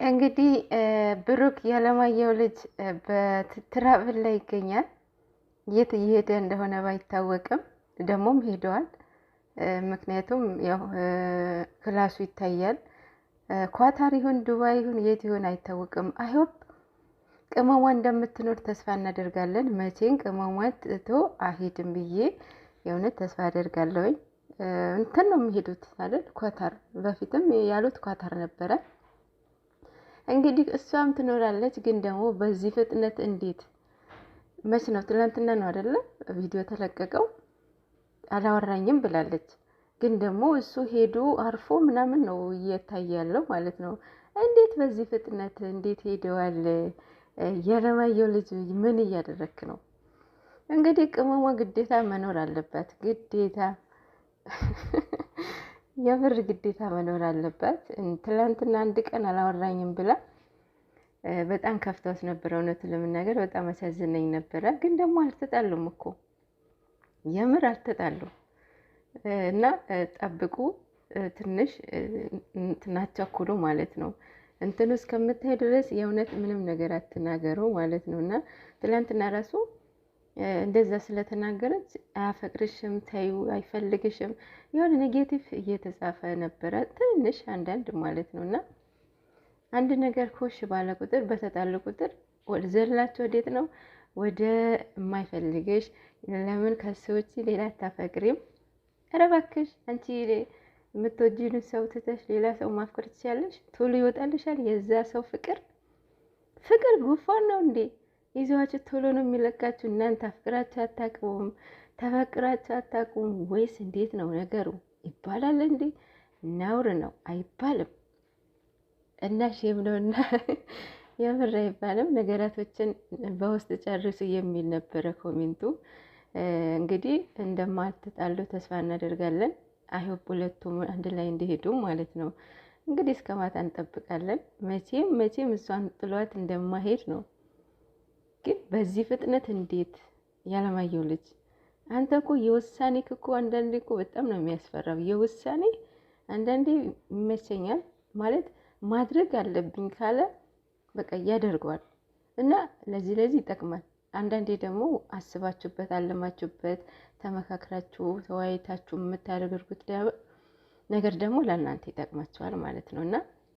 እንግዲህ ብሩክ ያለማየሁ ልጅ በትራቭል ላይ ይገኛል። የት እየሄደ እንደሆነ ባይታወቅም ደግሞም ሄደዋል። ምክንያቱም ያው ክላሱ ይታያል። ኳታር ይሁን ዱባይ ይሁን የት ይሁን አይታወቅም። አይሆፕ ቅመሟ እንደምትኖር ተስፋ እናደርጋለን። መቼን ቅመሟ ትቶ አይሄድም ብዬ የእውነት ተስፋ አደርጋለሁኝ። እንትን ነው የሚሄዱት አይደል? ኳታር። በፊትም ያሉት ኳታር ነበረ። እንግዲህ እሷም ትኖራለች። ግን ደግሞ በዚህ ፍጥነት እንዴት? መች ነው? ትናንትና ነው አይደለ? ቪዲዮ ተለቀቀው። አላወራኝም ብላለች። ግን ደግሞ እሱ ሄዶ አርፎ ምናምን ነው እየታየ ያለው ማለት ነው። እንዴት በዚህ ፍጥነት እንዴት ሄደዋል? ያለማየሁ ልጅ ምን እያደረክ ነው? እንግዲህ ቅመሟ ግዴታ መኖር አለባት። ግዴታ የምር ግዴታ መኖር አለባት። ትላንትና አንድ ቀን አላወራኝም ብላ በጣም ከፍቷት ነበረ። እውነቱን ለመናገር በጣም አሳዝነኝ ነበረ። ግን ደግሞ አልተጣሉም እኮ የምር አልተጣሉም። እና ጠብቁ፣ ትንሽ ትናቸኩሉ ማለት ነው። እንትኑ እስከምታይ ድረስ የእውነት ምንም ነገር አትናገሩ ማለት ነው። እና ትላንትና ራሱ እንደዛ ስለተናገረች አያፈቅርሽም፣ ታዩ አይፈልግሽም፣ የሆነ ኔጌቲቭ እየተጻፈ ነበረ ትንሽ አንዳንድ ማለት ነው። እና አንድ ነገር ኮሽ ባለ ቁጥር በተጣሉ ቁጥር ወደ ዘላቸው ወዴት ነው? ወደ የማይፈልግሽ ለምን ከሰዎች ሌላ አታፈቅሪም? ኧረ እባክሽ አንቺ የምትወጂውን ሰው ትተሽ ሌላ ሰው ማፍቀር ትችያለሽ? ቶሎ ይወጣልሻል የዛ ሰው ፍቅር። ፍቅር ጉፋን ነው እንዴ? ይዘዋችሁ ቶሎ ነው የሚለቃችሁ። እናንተ አፍቅራችሁ አታውቁም፣ ተፈቅራችሁ አታውቁም ወይስ እንዴት ነው ነገሩ? ይባላል እንዴ? ነውር ነው አይባልም። እና ሼም ነው እና የምር አይባልም። ነገራቶችን በውስጥ ጨርሱ የሚል ነበረ ኮሜንቱ። እንግዲህ እንደማትጣሉ ተስፋ እናደርጋለን። አይሆፕ ሁለቱም አንድ ላይ እንዲሄዱ ማለት ነው። እንግዲህ እስከ ማታ እንጠብቃለን። መቼም እሷን ጥሏት እንደማሄድ ነው። ግን በዚህ ፍጥነት እንዴት? ያለማየሁ ልጅ አንተ እኮ የውሳኔ እኮ አንዳንዴ እኮ በጣም ነው የሚያስፈራው። የውሳኔ አንዳንዴ ይመቸኛል ማለት ማድረግ አለብኝ ካለ በቃ ያደርገዋል። እና ለዚህ ይጠቅማል። አንዳንዴ ደግሞ አስባችሁበት አለማችሁበት ተመካክራችሁ ተወያይታችሁ የምታደርጉት ነገር ደግሞ ለእናንተ ይጠቅማችኋል ማለት ነው። እና